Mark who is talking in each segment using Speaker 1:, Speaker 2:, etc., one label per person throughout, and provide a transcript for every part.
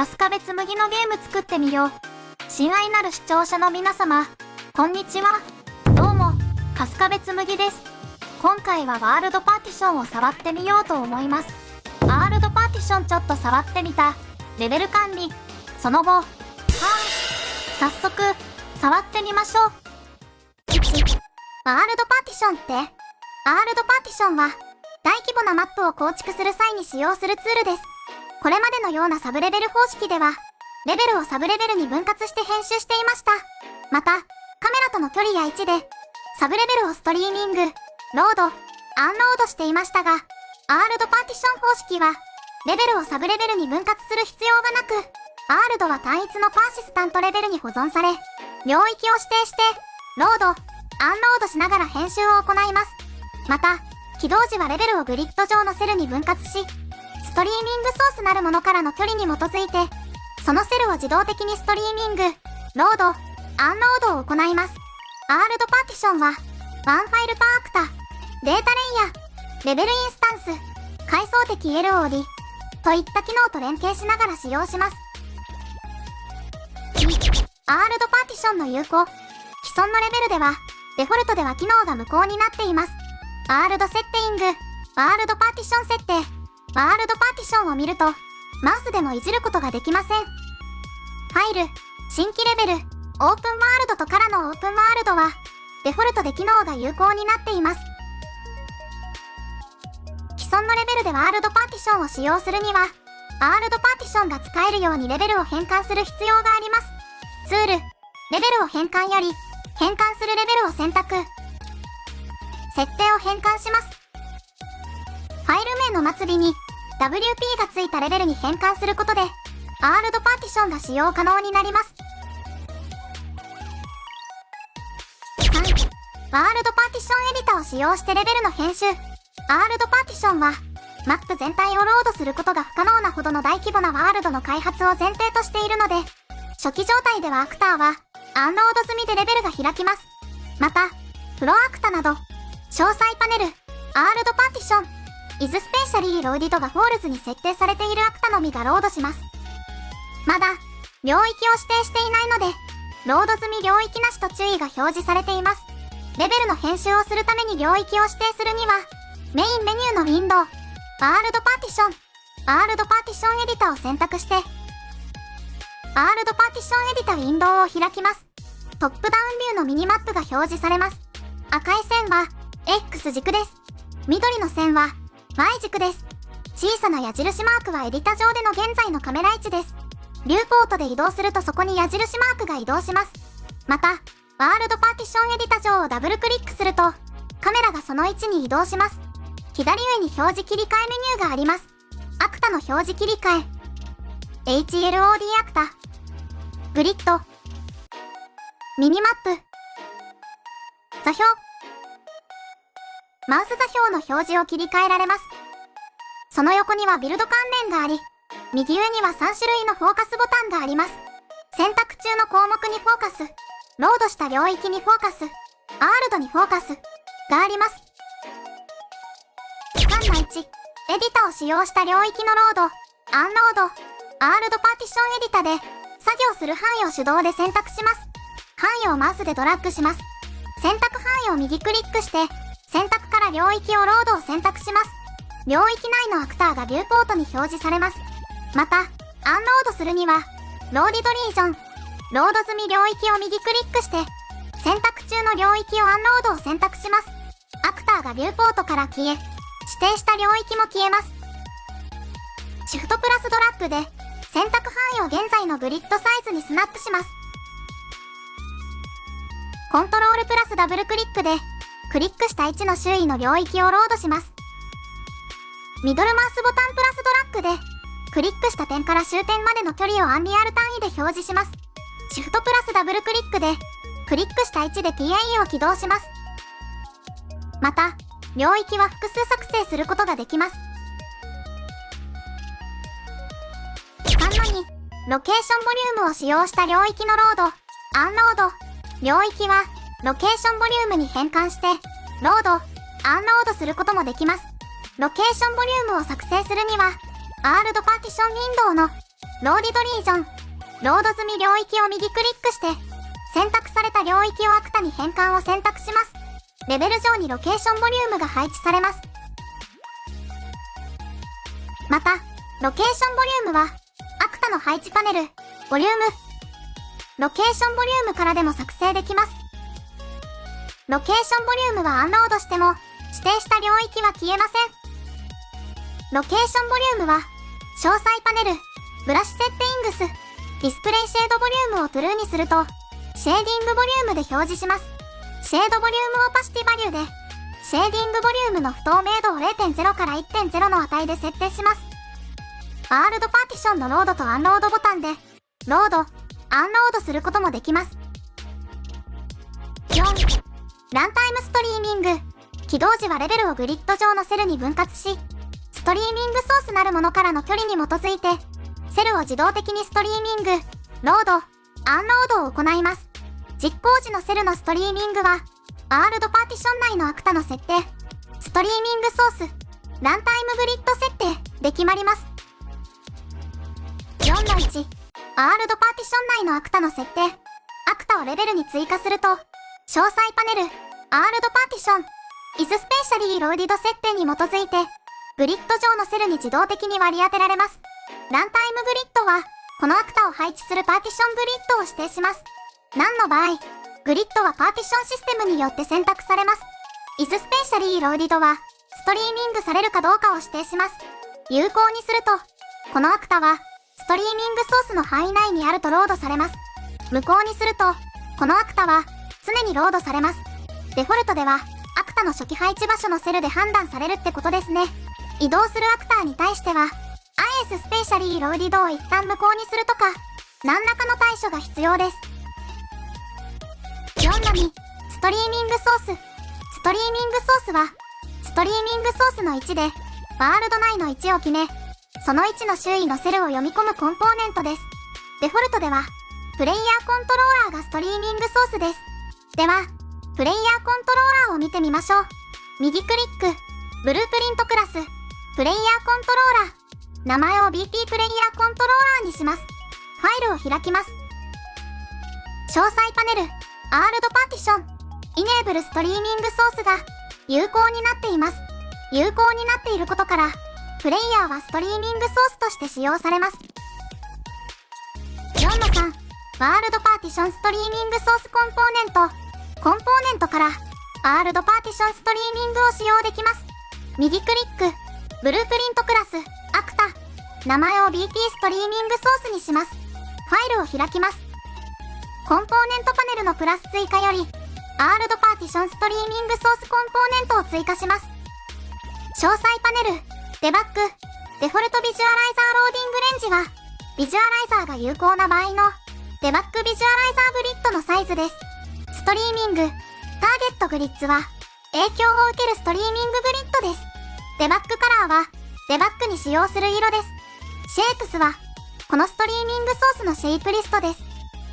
Speaker 1: 春日部つむぎのゲーム作ってみよう。親愛なる視聴者の皆様、こんにちは。どうも、春日部つむぎです。今回はワールドパーティションを触ってみようと思います。ワールドパーティションちょっと触ってみた。レベル管理、その後、早速、触ってみましょう。1、ワールドパーティションって、ワールドパーティションは、大規模なマップを構築する際に使用するツールです。これまでのようなサブレベル方式では、レベルをサブレベルに分割して編集していました。また、カメラとの距離や位置で、サブレベルをストリーミング、ロード、アンロードしていましたが、ワールドパーティション方式は、レベルをサブレベルに分割する必要がなく、ワールドは単一のパーシスタントレベルに保存され、領域を指定して、ロード、アンロードしながら編集を行います。また、起動時はレベルをグリッド上のセルに分割し、ストリーミングソースなるものからの距離に基づいて、そのセルを自動的にストリーミング、ロード、アンロードを行います。ワールドパーティションは、ワンファイルパーアクタ、データレイヤー、レベルインスタンス、階層的 LOD といった機能と連携しながら使用します。2、ワールドパーティションの有効。既存のレベルでは、デフォルトでは機能が無効になっています。ワールドセッティング、ワールドパーティション設定、ワールドパーティションを見ると、マウスでもいじることができません。ファイル、新規レベル、オープンワールドとからのオープンワールドは、デフォルトで機能が有効になっています。既存のレベルでワールドパーティションを使用するには、ワールドパーティションが使えるようにレベルを変換する必要があります。ツール、レベルを変換より、変換するレベルを選択。設定を変換します。ファイル名の末尾に WP がついたレベルに変換することで、ワールドパーティションが使用可能になります。3、ワールドパーティションエディタを使用してレベルの編集。ワールドパーティションは、マップ全体をロードすることが不可能なほどの大規模なワールドの開発を前提としているので、初期状態ではアクターは、アンロード済みでレベルが開きます。また、プロアクタなど、詳細パネル、ワールドパーティション、イズスペーシャリーローディドがフォールズに設定されているアクタのみがロードします。まだ、領域を指定していないので、ロード済み領域なしと注意が表示されています。レベルの編集をするために領域を指定するには、メインメニューのウィンドウ、ワールドパーティション、ワールドパーティションエディタを選択して、ワールドパーティションエディタウィンドウを開きます。トップダウンビューのミニマップが表示されます。赤い線は X 軸です。緑の線は Y 軸です。小さな矢印マークはエディタ上での現在のカメラ位置です。ビューポートで移動するとそこに矢印マークが移動します。また、ワールドパーティションエディタ上をダブルクリックすると、カメラがその位置に移動します。左上に表示切り替えメニューがあります。アクタの表示切り替え、HLOD アクタ、グリッド、ミニマップ、座標。マウス座標の表示を切り替えられます。その横にはビルド関連があり、右上には3種類のフォーカスボタンがあります。選択中の項目にフォーカス、ロードした領域にフォーカス、ワールドにフォーカスがあります。3-1、エディタを使用した領域のロード、アンロード、ワールドパーティションエディタで作業する範囲を手動で選択します。範囲をマウスでドラッグします。選択範囲を右クリックして、選択から領域をロードを選択します。領域内のアクターがビューポートに表示されます。また、アンロードするには、ローディドリージョン、ロード済み領域を右クリックして、選択中の領域をアンロードを選択します。アクターがビューポートから消え、指定した領域も消えます。シフトプラスドラッグで、選択範囲を現在のグリッドサイズにスナップします。コントロールプラスダブルクリックで、クリックした位置の周囲の領域をロードします。ミドルマウスボタンプラスドラッグで、クリックした点から終点までの距離をアンリアル単位で表示します。シフトプラスダブルクリックで、クリックした位置で PIE を起動します。また、領域は複数作成することができます。3-2、ロケーションボリュームを使用した領域のロード、アンロード、領域は、ロケーションボリュームに変換して、ロード、アンロードすることもできます。ロケーションボリュームを作成するには、ワールドパーティションウィンドウのローディドリージョン、ロード済み領域を右クリックして、選択された領域をアクタに変換を選択します。レベル上にロケーションボリュームが配置されます。また、ロケーションボリュームは、アクタの配置パネル、ボリューム、ロケーションボリュームからでも作成できます。ロケーションボリュームはアンロードしても、指定した領域は消えません。ロケーションボリュームは、詳細パネル、ブラシセッティングス、ディスプレイシェードボリュームをトゥルーにすると、シェーディングボリュームで表示します。シェードボリュームオパシティバリューで、シェーディングボリュームの不透明度を 0.0 から 1.0 の値で設定します。ワールドパーティションのロードとアンロードボタンで、ロード、アンロードすることもできます。4、ランタイムストリーミング。起動時はレベルをグリッド上のセルに分割し、ストリーミングソースなるものからの距離に基づいて、セルを自動的にストリーミング、ロード、アンロードを行います。実行時のセルのストリーミングは、ワールドパーティション内のアクタの設定、ストリーミングソース、ランタイムグリッド設定で決まります。4-1、ワールドパーティション内のアクタの設定、アクタをレベルに追加すると、詳細パネル、ワールドパーティション、イススペーシャリーローディド設定に基づいて、グリッド上のセルに自動的に割り当てられます。ランタイムグリッドは、このアクタを配置するパーティショングリッドを指定します。何の場合、グリッドはパーティションシステムによって選択されます。イススペーシャリーローディドは、ストリーミングされるかどうかを指定します。有効にすると、このアクタは、ストリーミングソースの範囲内にあるとロードされます。無効にすると、このアクタは、常にロードされます。デフォルトでは、アクタの初期配置場所のセルで判断されるってことですね。移動するアクターに対しては、IS スペーシャリーローディドを一旦無効にするとか、何らかの対処が必要です。4-2、ストリーミングソース。ストリーミングソースは、ストリーミングソースの1で、ワールド内の位置を決め、その位置の周囲のセルを読み込むコンポーネントです。デフォルトでは、プレイヤーコントローラーがストリーミングソースです。では、プレイヤーコントローラーを見てみましょう。右クリック、ブループリントクラス、プレイヤーコントローラー。名前を BP プレイヤーコントローラーにします。ファイルを開きます。詳細パネル、ワールドパーティション、イネーブルストリーミングソースが有効になっています。有効になっていることから、プレイヤーはストリーミングソースとして使用されます。4-3、ワールドパーティションストリーミングソースコンポーネント。コンポーネントから、ワールドパーティションストリーミングを使用できます。右クリック、ブループリントクラス、アクタ。名前を BP ストリーミングソースにします。ファイルを開きます。コンポーネントパネルのプラス追加より、ワールドパーティションストリーミングソースコンポーネントを追加します。詳細パネル、デバッグ、デフォルトビジュアライザーローディングレンジは、ビジュアライザーが有効な場合の、デバッグビジュアライザーグリッドのサイズです。ストリーミング、ターゲットグリッズは、影響を受けるストリーミンググリッドです。デバッグカラーは、デバッグに使用する色です。シェイプスは、このストリーミングソースのシェイプリストです。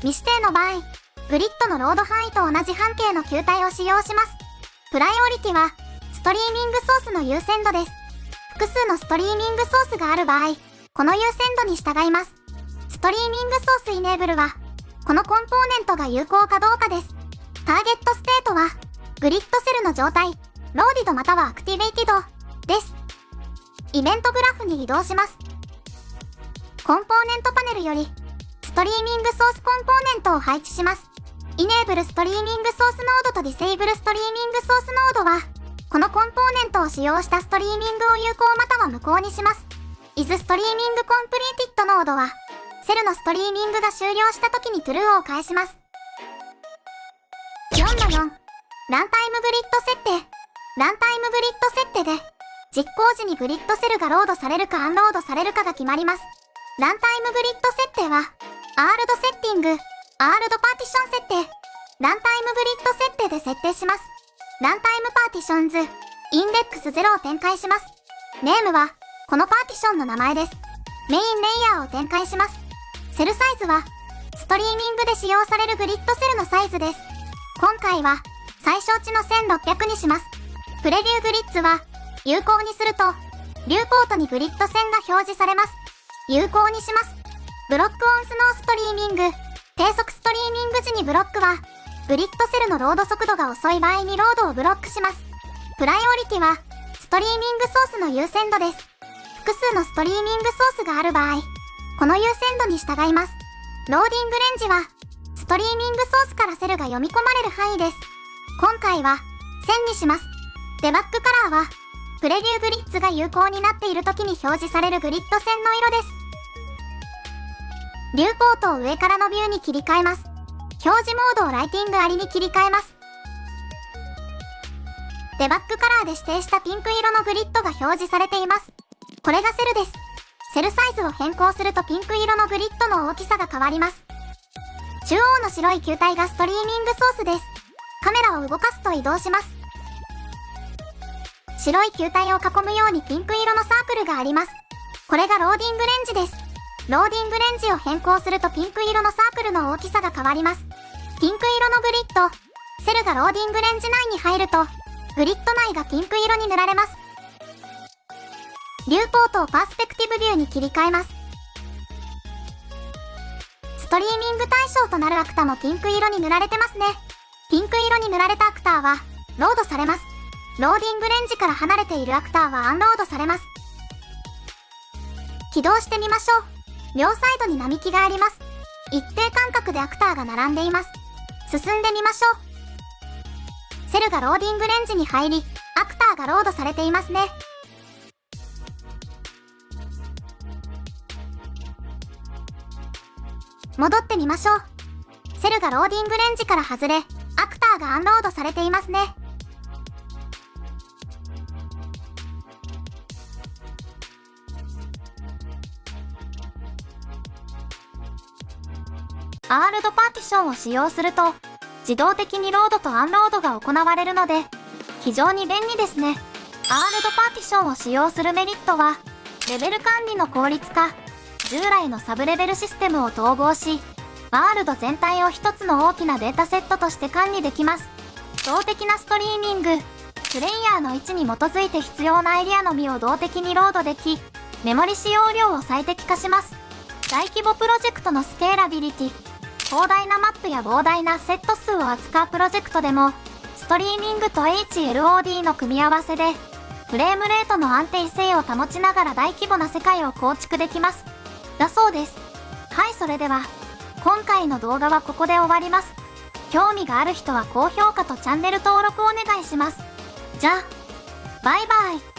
Speaker 1: 未指定の場合、グリッドのロード範囲と同じ半径の球体を使用します。プライオリティは、ストリーミングソースの優先度です。複数のストリーミングソースがある場合、この優先度に従います。ストリーミングソースイネーブルは、このコンポーネントが有効かどうかです。ターゲットステートは、グリッドセルの状態、ローディドまたはアクティベイティドです。イベントグラフに移動します。コンポーネントパネルより、ストリーミングソースコンポーネントを配置します。イネーブルストリーミングソースノードとディセイブルストリーミングソースノードは、このコンポーネントを使用したストリーミングを有効または無効にします。is ストリーミングコンプリーティッドノードは、セルのストリーミングが終了した時に true を返します。4-4、ランタイムグリッド設定。ランタイムグリッド設定で、実行時にグリッドセルがロードされるかアンロードされるかが決まります。ランタイムグリッド設定は、ワールドセッティング、ワールドパーティション設定、ランタイムグリッド設定で設定します。ランタイムパーティションズ、インデックス0を展開します。ネームは、このパーティションの名前です。メインレイヤーを展開します。セルサイズは、ストリーミングで使用されるグリッドセルのサイズです。今回は、最小値の1600にします。プレビューグリッズは、有効にすると、ビューポートにグリッド線が表示されます。有効にします。ブロックオンスノーストリーミング。低速ストリーミング時にブロックは、グリッドセルのロード速度が遅い場合にロードをブロックします。プライオリティは、ストリーミングソースの優先度です。複数のストリーミングソースがある場合、この優先度に従います。ローディングレンジは、ストリーミングソースからセルが読み込まれる範囲です。今回は、1000にします。デバッグカラーは、プレビューグリッズが有効になっている時に表示されるグリッド線の色です。ビューポートを上からのビューに切り替えます。表示モードをライティングありに切り替えます。デバッグカラーで指定したピンク色のグリッドが表示されています。これがセルです。セルサイズを変更するとピンク色のグリッドの大きさが変わります。中央の白い球体がストリーミングソースです。カメラを動かすと移動します。白い球体を囲むようにピンク色のサークルがあります。これがローディングレンジです。ローディングレンジを変更するとピンク色のサークルの大きさが変わります。ピンク色のグリッド、セルがローディングレンジ内に入ると、グリッド内がピンク色に塗られます。ビューポートをパースペクティブビューに切り替えます。ストリーミング対象となるアクタもピンク色に塗られてますね。ピンク色に塗られたアクターは、ロードされます。ローディングレンジから離れているアクターはアンロードされます。起動してみましょう。両サイドに並木があります。一定間隔でアクターが並んでいます。進んでみましょう。セルがローディングレンジに入り、アクターがロードされていますね。戻ってみましょう。セルがローディングレンジから外れ、アクターがアンロードされていますね。ワールドパーティションを使用すると、自動的にロードとアンロードが行われるので、非常に便利ですね。ワールドパーティションを使用するメリットは、レベル管理の効率化、従来のサブレベルシステムを統合し、ワールド全体を一つの大きなデータセットとして管理できます。動的なストリーミング、プレイヤーの位置に基づいて必要なエリアのみを動的にロードでき、メモリ使用量を最適化します。大規模プロジェクトのスケーラビリティ、広大なマップや膨大なセット数を扱うプロジェクトでも、ストリーミングと HLOD の組み合わせで、フレームレートの安定性を保ちながら大規模な世界を構築できます。だそうです。はい、それでは、今回の動画はここで終わります。興味がある人は高評価とチャンネル登録お願いします。じゃあ、バイバイ。